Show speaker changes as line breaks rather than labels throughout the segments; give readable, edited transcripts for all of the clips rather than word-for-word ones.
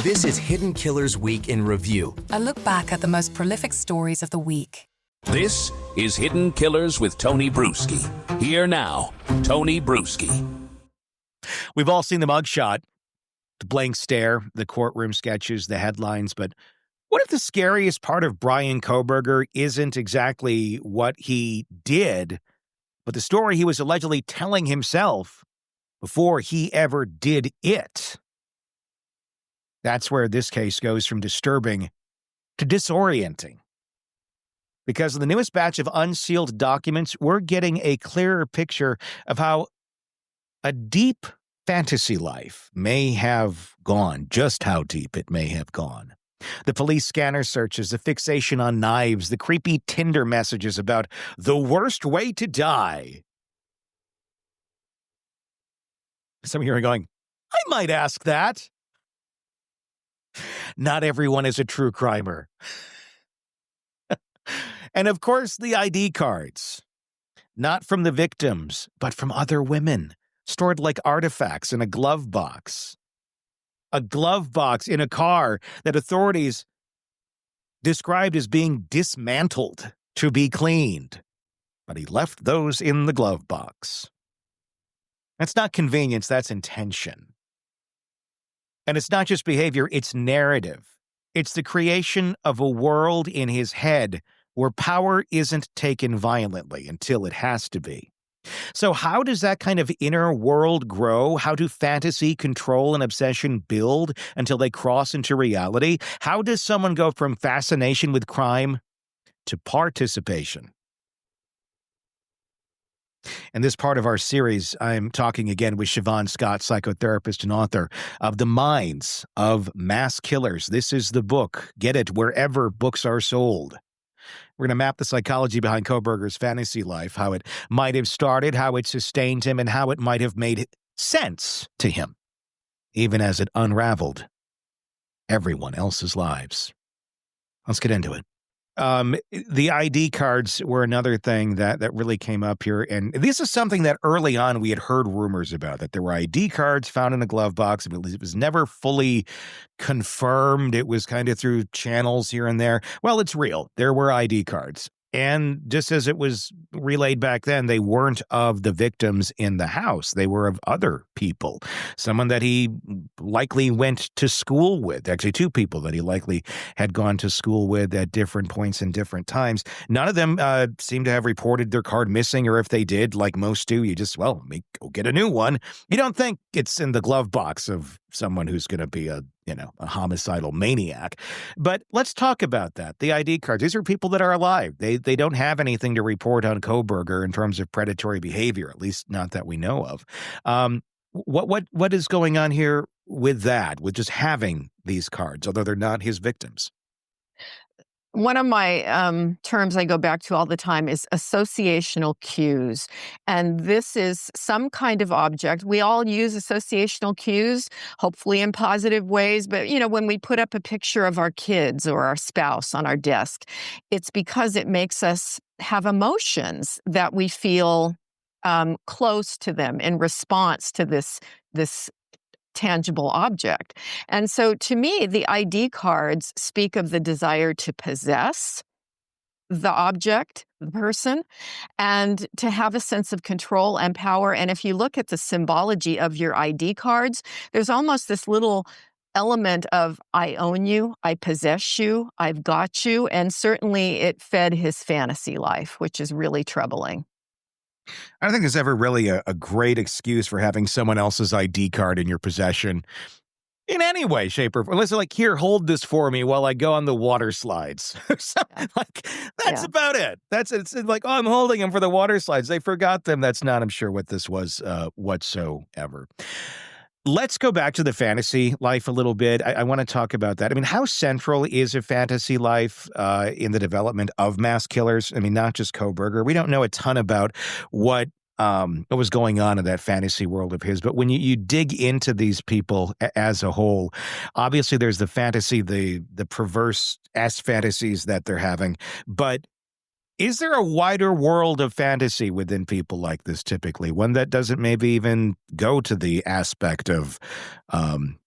This is Hidden Killers Week in Review.
A look back at the most prolific stories of the week.
This is Hidden Killers with Tony Brueski. Here now, Tony Brueski.
We've all seen the mugshot, the blank stare, the courtroom sketches, the headlines, but what if the scariest part of Brian Kohberger isn't exactly what he did, but the story he was allegedly telling himself before he ever did it? That's where this case goes from disturbing to disorienting. Because in the newest batch of unsealed documents, we're getting a clearer picture of how a deep fantasy life may have gone, just how deep it may have gone. The police scanner searches, the fixation on knives, the creepy Tinder messages about the worst way to die. Some of you are going, I might ask that. Not everyone is a true crimer. And of course, the ID cards. Not from the victims, but from other women, stored like artifacts in a glove box. A glove box in a car that authorities described as being dismantled to be cleaned. But he left those in the glove box. That's not convenience, that's intention. And it's not just behavior, it's narrative. It's the creation of a world in his head where power isn't taken violently until it has to be. So how does that kind of inner world grow? How do fantasy, control, and obsession build until they cross into reality? How does someone go from fascination with crime to participation? In this part of our series, I'm talking again with Siobhan Scott, psychotherapist and author of The Minds of Mass Killers. This is the book. Get it wherever books are sold. We're going to map the psychology behind Kohberger's fantasy life, how it might have started, how it sustained him, and how it might have made sense to him, even as it unraveled everyone else's lives. Let's get into it. The ID cards were another thing that really came up here. And this is something that early on we had heard rumors about, that there were ID cards found in a glove box. It was never fully confirmed. It was kind of through channels here and there. Well, it's real. There were ID cards. And just as it was relayed back then, they weren't of the victims in the house. They were of other people. Someone that he likely went to school with. Actually, two people that he likely had gone to school with at different points and different times. None of them seem to have reported their card missing, or if they did, like most do, you just, go get a new one. You don't think it's in the glove box of someone who's going to be a homicidal maniac. But let's talk about that. The ID cards, these are people that are alive. They don't have anything to report on Kohberger in terms of predatory behavior, at least not that we know of. What is going on here with that, with just having these cards, although they're not his victims?
One of my terms I go back to all the time is associational cues. And this is some kind of object. We all use associational cues, hopefully in positive ways. But, when we put up a picture of our kids or our spouse on our desk, it's because it makes us have emotions that we feel close to them in response to this tangible object. And so to me, the ID cards speak of the desire to possess the object, the person, and to have a sense of control and power. And if you look at the symbology of your ID cards, there's almost this little element of I own you, I possess you, I've got you. And certainly it fed his fantasy life, which is really troubling.
I don't think there's ever really a great excuse for having someone else's ID card in your possession in any way, shape, or form. Unless they're like, here, hold this for me while I go on the water slides. That's about it. It's like, I'm holding them for the water slides. They forgot them. That's not, I'm sure, what this was whatsoever. Let's go back to the fantasy life a little bit. I want to talk about that. I mean, how central is a fantasy life in the development of mass killers? I mean, not just Kohberger. We don't know a ton about what was going on in that fantasy world of his. But when you dig into these people as a whole, obviously there's the fantasy, the perverse fantasies that they're having. But Is there a wider world of fantasy within people like this typically? One that doesn't maybe even go to the aspect of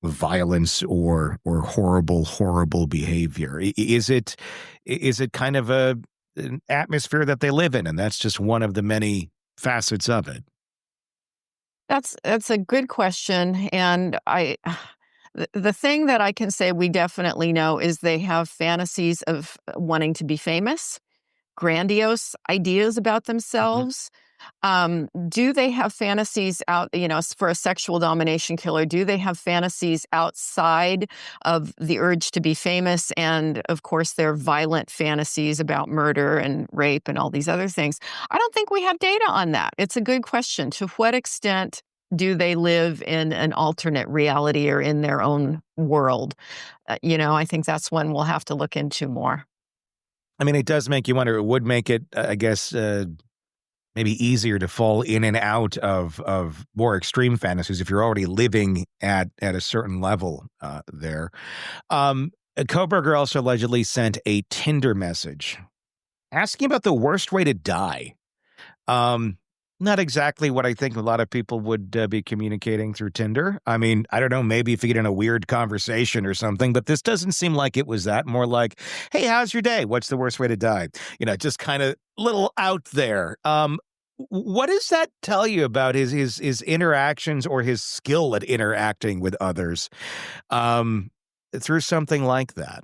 violence or horrible behavior? Is it kind of an atmosphere that they live in, and that's just one of the many facets of it?
That's a good question, and the thing that I can say we definitely know is they have fantasies of wanting to be famous, grandiose ideas about
Mhm.
themselves. Do they have fantasies out, for a sexual domination killer, do they have fantasies outside of the urge to be famous? And of course, their violent fantasies about murder and rape and all these other things. I don't think we have data on that. It's a good question. To what extent do they live in an alternate reality or in their own world? I think that's one we'll have to look into more.
I mean, it does make you wonder. It would make it, I guess, maybe easier to fall in and out of more extreme fantasies if you're already living at a certain level there. Kohberger also allegedly sent a Tinder message asking about the worst way to die. Um, Not exactly what I think a lot of people would be communicating through Tinder. I mean, I don't know, maybe if you get in a weird conversation or something, but this doesn't seem like it was that. More like, hey, how's your day? What's the worst way to die? Just kind of little out there. What does that tell you about his interactions or his skill at interacting with others um, through something like that?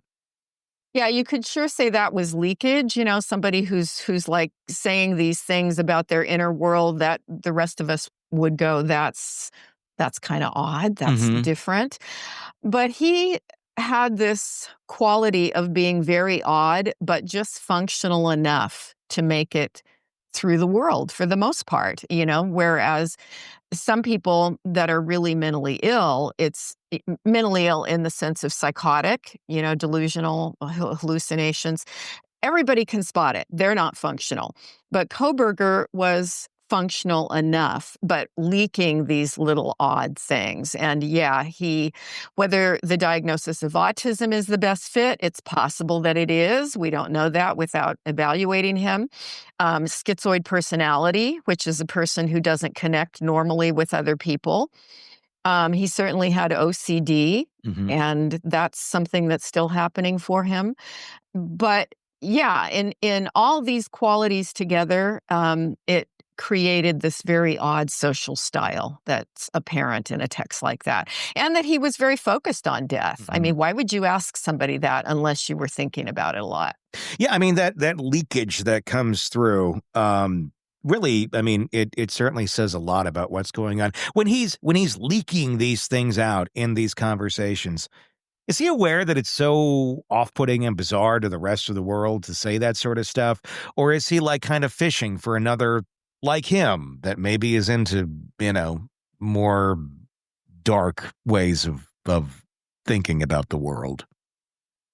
Yeah, you could sure say that was leakage, somebody who's like saying these things about their inner world that the rest of us would go, that's kind of odd, that's
Hmm.
different. But he had this quality of being very odd, but just functional enough to make it through the world for the most part, whereas some people that are really mentally ill, mentally ill in the sense of psychotic, delusional hallucinations. Everybody can spot it. They're not functional. But Kohberger was functional enough, but leaking these little odd things. And yeah, whether the diagnosis of autism is the best fit, it's possible that it is. We don't know that without evaluating him. Schizoid personality, which is a person who doesn't connect normally with other people. He certainly had OCD,
Hmm.
and that's something that's still happening for him. But yeah, in all these qualities together, it created this very odd social style that's apparent in a text like that, and that he was very focused on death. I
Hmm.
mean, why would you ask somebody that unless you were thinking about it a lot?
Yeah, I mean that leakage that comes through. Really, I mean, it certainly says a lot about what's going on when he's leaking these things out in these conversations. Is he aware that it's so off-putting and bizarre to the rest of the world to say that sort of stuff? Or is he like kind of fishing for another like him that maybe is into, more dark ways of thinking about the world?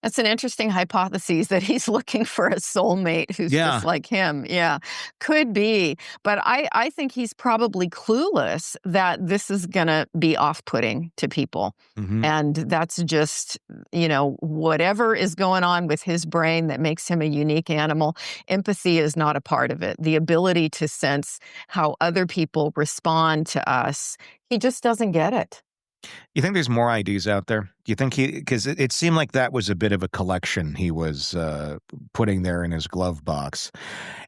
That's an interesting hypothesis that he's looking for a soulmate who's just
Yeah.
like him. Yeah, could be. But I think he's probably clueless that this is going to be off putting to people.
Hmm.
And that's just, whatever is going on with his brain that makes him a unique animal. Empathy is not a part of it. The ability to sense how other people respond to us, he just doesn't get it.
You think there's more IDs out there? Do you think because it seemed like that was a bit of a collection he was putting there in his glove box,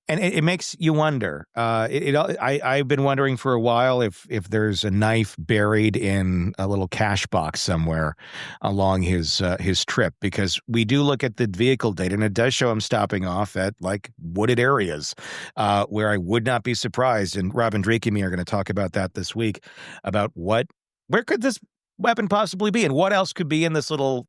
and it makes you wonder. I've been wondering for a while if there's a knife buried in a little cash box somewhere along his trip, because we do look at the vehicle data and it does show him stopping off at like wooded areas, where I would not be surprised. And Rob and Drake and me are going to talk about that this week about where could this weapon possibly be? And what else could be in this little,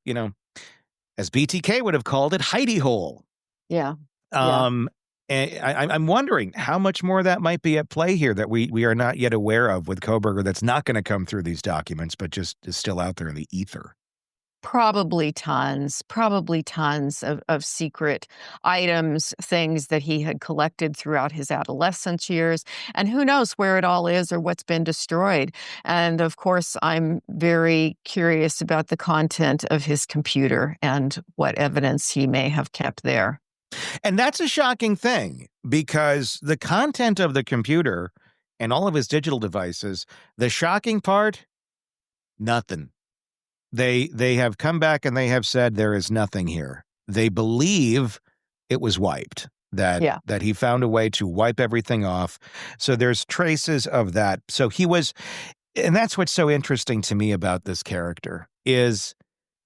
as BTK would have called it, hidey hole?
Yeah. Yeah.
Um, and I'm wondering how much more of that might be at play here that we are not yet aware of with Kohberger that's not going to come through these documents, but just is still out there in the ether.
Probably tons of secret items, things that he had collected throughout his adolescence years. And who knows where it all is or what's been destroyed. And of course, I'm very curious about the content of his computer and what evidence he may have kept there.
And that's a shocking thing because the content of the computer and all of his digital devices, the shocking part, nothing. They have come back and they have said there is nothing here. They believe it was wiped,
Yeah.
that he found a way to wipe everything off. So there's traces of that. So he was, and that's what's so interesting to me about this character is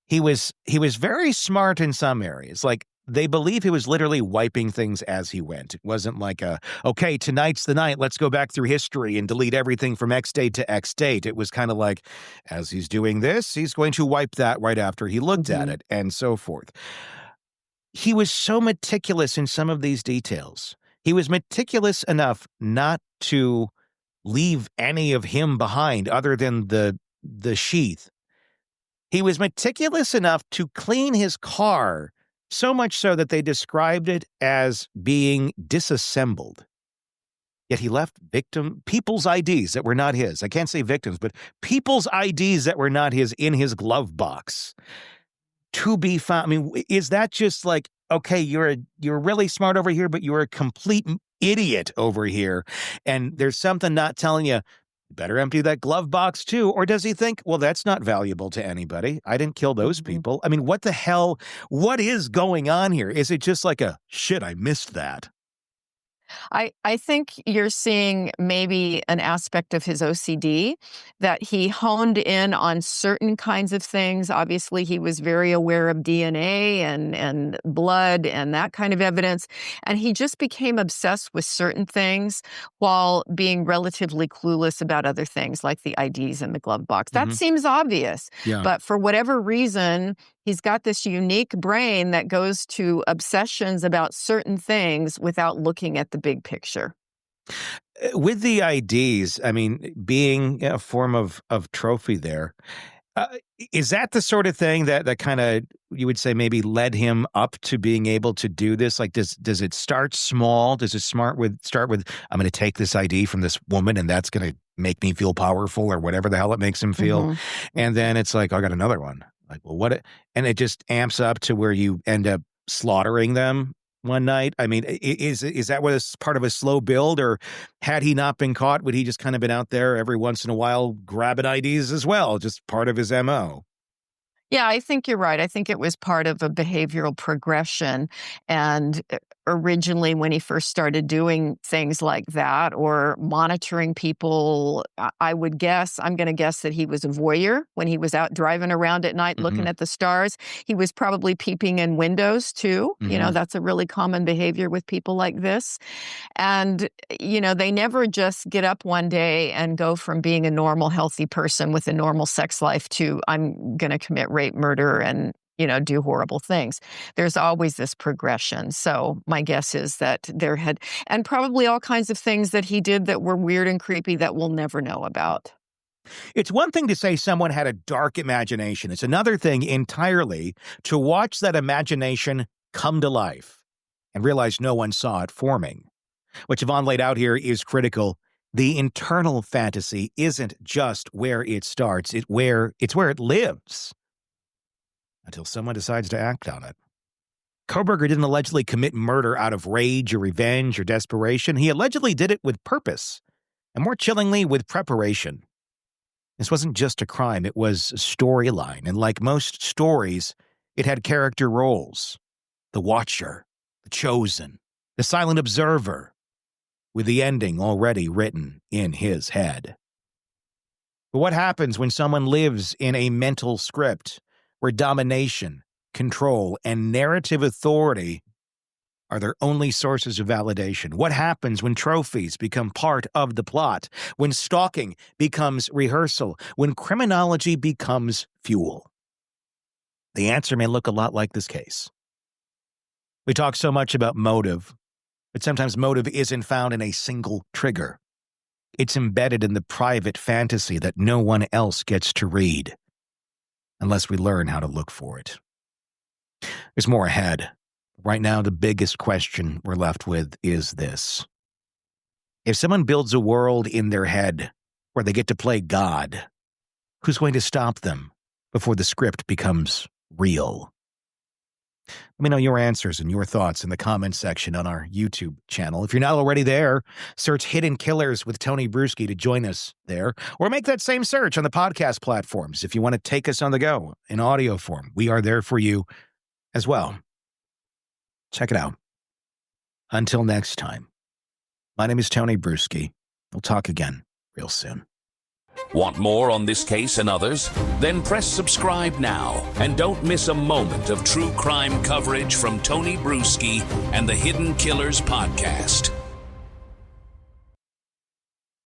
he was very smart in some areas. Like they believe he was literally wiping things as he went. It wasn't like okay, tonight's the night. Let's go back through history and delete everything from X date to X date. It was kind of like, as he's doing this, he's going to wipe that right after he looked at it and so forth. He was so meticulous in some of these details. He was meticulous enough not to leave any of him behind other than the sheath. He was meticulous enough to clean his car, so much so that they described it as being disassembled. Yet he left people's IDs that were not his. I can't say victims, but people's IDs that were not his in his glove box to be found. I mean, is that just like, okay, you're really smart over here, but you're a complete idiot over here, and there's something not telling you, better empty that glove box too? Or does he think, well, that's not valuable to anybody. I didn't kill those people. I mean, what the hell? What is going on here? Is it just like shit, I missed that?
I think you're seeing maybe an aspect of his OCD that he honed in on certain kinds of things. Obviously, he was very aware of DNA and blood and that kind of evidence. And he just became obsessed with certain things while being relatively clueless about other things like the IDs in the glove box. That seems obvious.
Yeah.
But for whatever reason, he's got this unique brain that goes to obsessions about certain things without looking at the big picture.
With the IDs, I mean, being a form of trophy there, is that the sort of thing that kind of, you would say, maybe led him up to being able to do this? Like, does it start small? Does it start with, I'm going to take this ID from this woman and that's going to make me feel powerful or whatever the hell it makes him feel? And then it's like, I got another one. Like, well, and it just amps up to where you end up slaughtering them one night. I mean, is that what is part of a slow build, or had he not been caught, would he just kind of been out there every once in a while grabbing IDs as well, just part of his MO?
Yeah, I think you're right. I think it was part of a behavioral progression. And originally, when he first started doing things like that or monitoring people, I'm going to guess that he was a voyeur when he was out driving around at night looking at the stars. He was probably peeping in windows too. You know, that's a really common behavior with people like this. And, they never just get up one day and go from being a normal, healthy person with a normal sex life to I'm going to commit rape, murder, and, do horrible things. There's always this progression. So my guess is that and probably all kinds of things that he did that were weird and creepy that we'll never know about.
It's one thing to say someone had a dark imagination. It's another thing entirely to watch that imagination come to life and realize no one saw it forming. What Yvonne laid out here is critical. The internal fantasy isn't just where it starts, it's where it lives. Until someone decides to act on it. Kohberger didn't allegedly commit murder out of rage or revenge or desperation. He allegedly did it with purpose, and more chillingly, with preparation. This wasn't just a crime, it was a storyline, and like most stories, it had character roles. The Watcher, the Chosen, the Silent Observer, with the ending already written in his head. But what happens when someone lives in a mental script where domination, control, and narrative authority are their only sources of validation? What happens when trophies become part of the plot, when stalking becomes rehearsal, when criminology becomes fuel? The answer may look a lot like this case. We talk so much about motive, but sometimes motive isn't found in a single trigger. It's embedded in the private fantasy that no one else gets to read, unless we learn how to look for it. There's more ahead. Right now, the biggest question we're left with is this. If someone builds a world in their head where they get to play God, who's going to stop them before the script becomes real? Let me know your answers and your thoughts in the comments section on our YouTube channel. If you're not already there, search Hidden Killers with Tony Brueski to join us there, or make that same search on the podcast platforms if you want to take us on the go in audio form. We are there for you as well. Check it out. Until next time, my name is Tony Brueski. We'll talk again real soon.
Want more on this case and others? Then press subscribe now and don't miss a moment of true crime coverage from Tony Brueski and the Hidden Killers podcast.